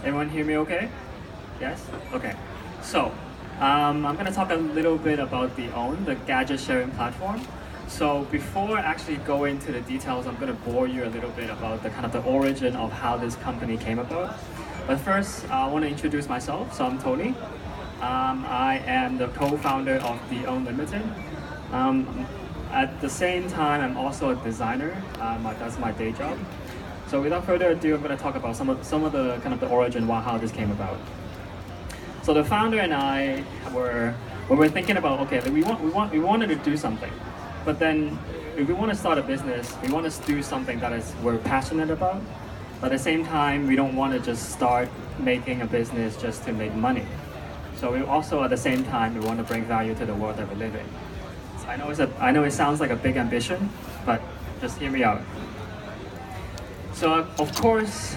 Everyone hear me okay? Yes? Okay. So, I'm going to talk a little bit about the gadget sharing platform. So before I actually go into the details, I'm going to bore you a little bit about the kind of the origin of how this company came about. But first, I want to introduce myself. So I'm Tony. I am the co-founder of Deown Limited. At the same time, I'm also a designer. That's my day job. So without further ado, I'm going to talk about some of the kind of the origin, how this came about. So the founder and I were thinking about, okay, we wanted to do something, but then if we want to start a business, we want to do something that we're passionate about. But at the same time, we don't want to just start making a business just to make money. So we also at the same time we want to bring value to the world that we live in. So I know it sounds like a big ambition, but just hear me out. So of course,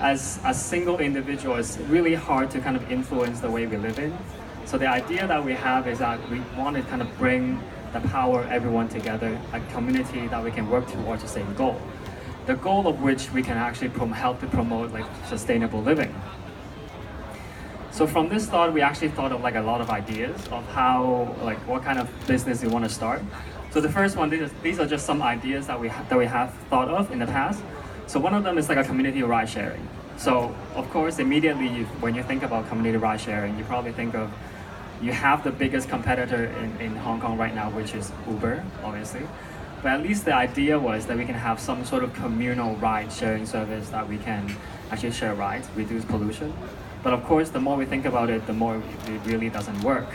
as a single individual, it's really hard to kind of influence the way we live in. So the idea that we have is that we want to kind of bring the power of everyone together, a community that we can work towards the same goal. The goal of which we can actually help to promote like sustainable living. So from this thought, we actually thought of like a lot of ideas of how, like what kind of business we want to start. So the first one, these are just some ideas that we have thought of in the past. So one of them is like a community ride sharing. So of course, immediately when you think about community ride sharing, you probably think of, you have the biggest competitor in Hong Kong right now, which is Uber, obviously. But at least the idea was that we can have some sort of communal ride sharing service that we can actually share rides, reduce pollution. But of course, the more we think about it, the more it really doesn't work.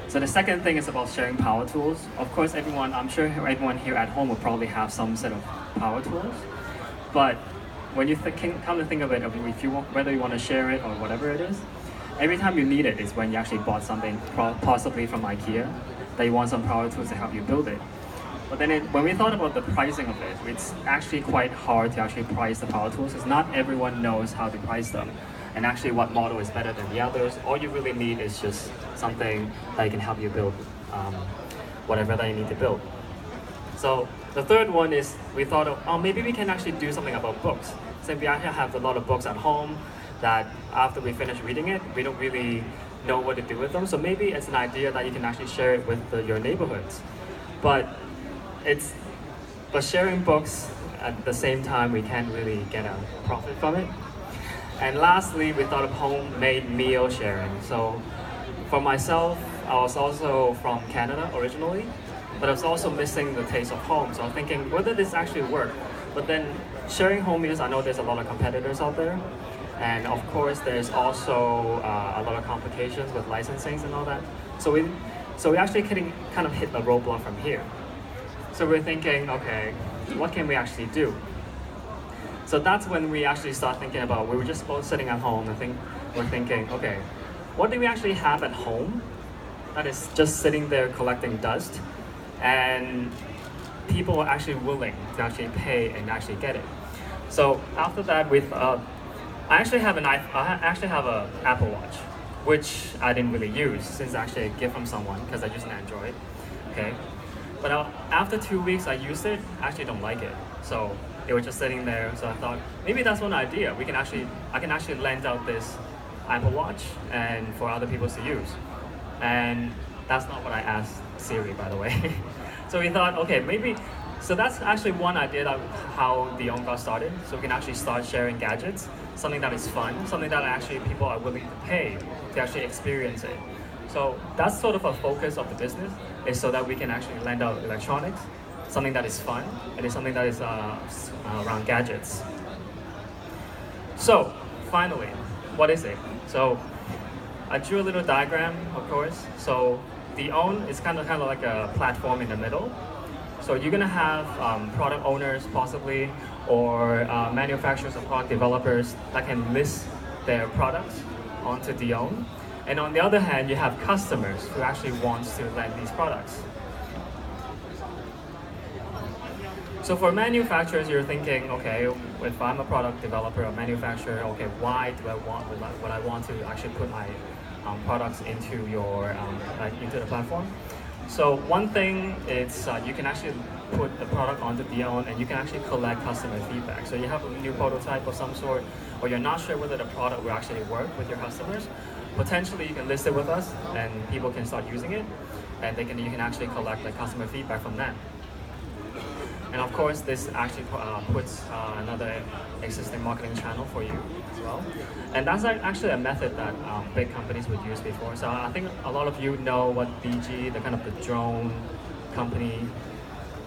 So the second thing is about sharing power tools. Of course, I'm sure everyone here at home will probably have some set of power tools. But when you come to think of it, whether you want to share it or whatever it is, every time you need it is when you actually bought something, possibly from IKEA, that you want some power tools to help you build it. But then when we thought about the pricing of it, it's actually quite hard to actually price the power tools, because not everyone knows how to price them. And actually what model is better than the others. All you really need is just something that can help you build whatever that you need to build. So the third one is we thought of, oh, maybe we can actually do something about books. So we actually have a lot of books at home that after we finish reading it, we don't really know what to do with them. So maybe it's an idea that you can actually share it with your neighborhoods. But sharing books at the same time, we can't really get a profit from it. And lastly, we thought of homemade meal sharing. So for myself, I was also from Canada originally, but I was also missing the taste of home. So I'm thinking, whether this actually work? But then sharing home meals, I know there's a lot of competitors out there. And of course, there's also a lot of complications with licensing and all that. So we actually kind of hit a roadblock from here. So we're thinking, okay, what can we actually do? So that's when we actually start thinking about, we were just both sitting at home and we're thinking, okay, what do we actually have at home that is just sitting there collecting dust, and people are actually willing to actually pay and actually get it. So after that, I actually have an Apple Watch, which I didn't really use since actually a gift from someone, because I use an Android. Okay, but after 2 weeks I used it, I actually don't like it. So it was just sitting there, so I thought maybe that's one idea. I can actually lend out this Apple Watch and for other people to use. And that's not what I asked Siri, by the way. So we thought, okay, so that's actually one idea that how Deown got started. So we can actually start sharing gadgets, something that is fun, something that actually people are willing to pay to actually experience it. So that's sort of a focus of the business, is so that we can actually lend out electronics, something that is fun, and it's something that is around gadgets. So finally, what is it? So I drew a little diagram, of course. So Deown is kind of like a platform in the middle. So you're gonna have product owners possibly, or manufacturers or product developers that can list their products onto Deown. And on the other hand, you have customers who actually wants to lend these products. So for manufacturers, you're thinking, okay, if I'm a product developer or manufacturer, okay, why would I want to actually put my products into the platform? So one thing is you can actually put the product onto Deown and you can actually collect customer feedback. So you have a new prototype of some sort, or you're not sure whether the product will actually work with your customers, potentially you can list it with us and people can start using it, and you can actually collect the customer feedback from that. And of course, this actually puts another existing marketing channel for you as well. And that's actually a method that big companies would use before. So I think a lot of you know what BG, the kind of the drone company,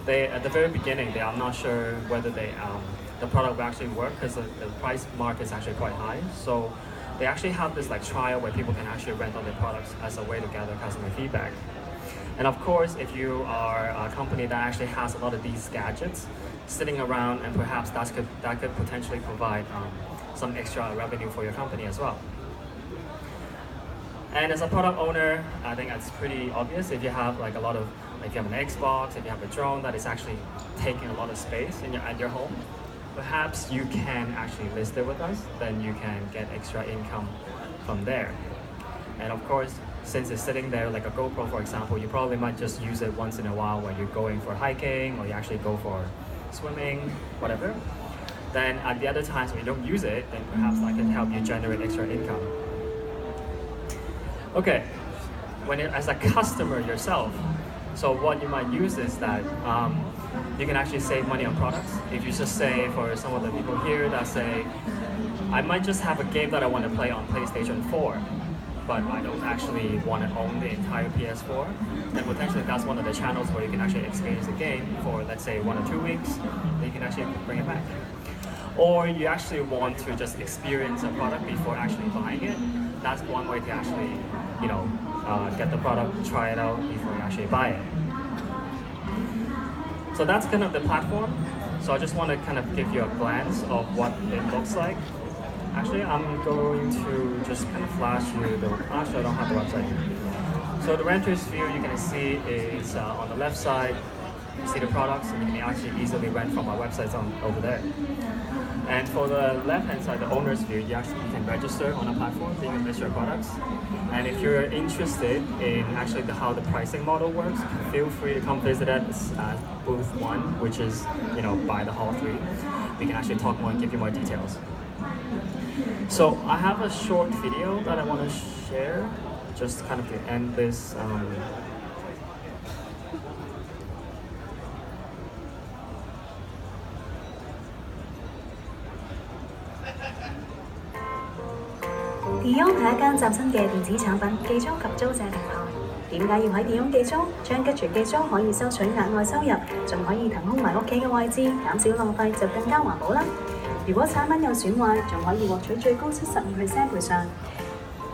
they at the very beginning, I'm not sure whether the product will actually work because the price mark is actually quite high. So they actually have this like trial where people can actually rent out their products as a way to gather customer feedback. And of course, if you are a company that actually has a lot of these gadgets sitting around, and perhaps that could potentially provide some extra revenue for your company as well. And as a product owner, I think that's pretty obvious. If you have like if you have an Xbox, if you have a drone that is actually taking a lot of space at your home, perhaps you can actually list it with us, then you can get extra income from there. And of course, since it's sitting there like a GoPro, for example, you probably might just use it once in a while when you're going for hiking or you actually go for swimming, whatever. Then at the other times when you don't use it, then perhaps that can help you generate extra income. Okay, as a customer yourself, so what you might use is that you can actually save money on products. If you just say, for some of the people here that say, I might just have a game that I want to play on PlayStation 4, but I don't actually want to own the entire PS4, then potentially that's one of the channels where you can actually experience the game for, let's say, 1 or 2 weeks, then you can actually bring it back. Or you actually want to just experience a product before actually buying it, that's one way to actually, get the product, try it out before you actually buy it. So that's kind of the platform. So I just want to kind of give you a glance of what it looks like. Actually, I'm going to just kind of flash you actually I don't have the website here. So the renter's view you can see is on the left side, you see the products, and you can actually easily rent from our websites over there. And for the left-hand side, the owner's view, you can register on a platform, so you can list your products. And if you're interested in actually how the pricing model works, feel free to come visit us at booth 1, which is by the hall 3. We can actually talk more and give you more details. So I have a short video that I want to share, just kind of to end this. Deown 係一間嶄新嘅電子產品寄租及租借平台。點解要喺Deown寄租？將吉住寄租可以收取額外收入，仲可以騰空埋屋企嘅位置，減少浪費就更加環保啦。如果產品有損壞，仲可以獲取最高72% 賠償。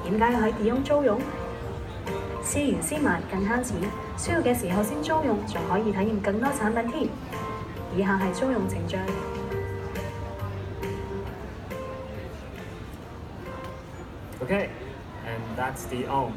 點解要喺Deown租用？試完先買更慳錢，需要嘅時候先租用，仲可以體驗更多產品添。以下係租用程序。Okay, and that's Deown.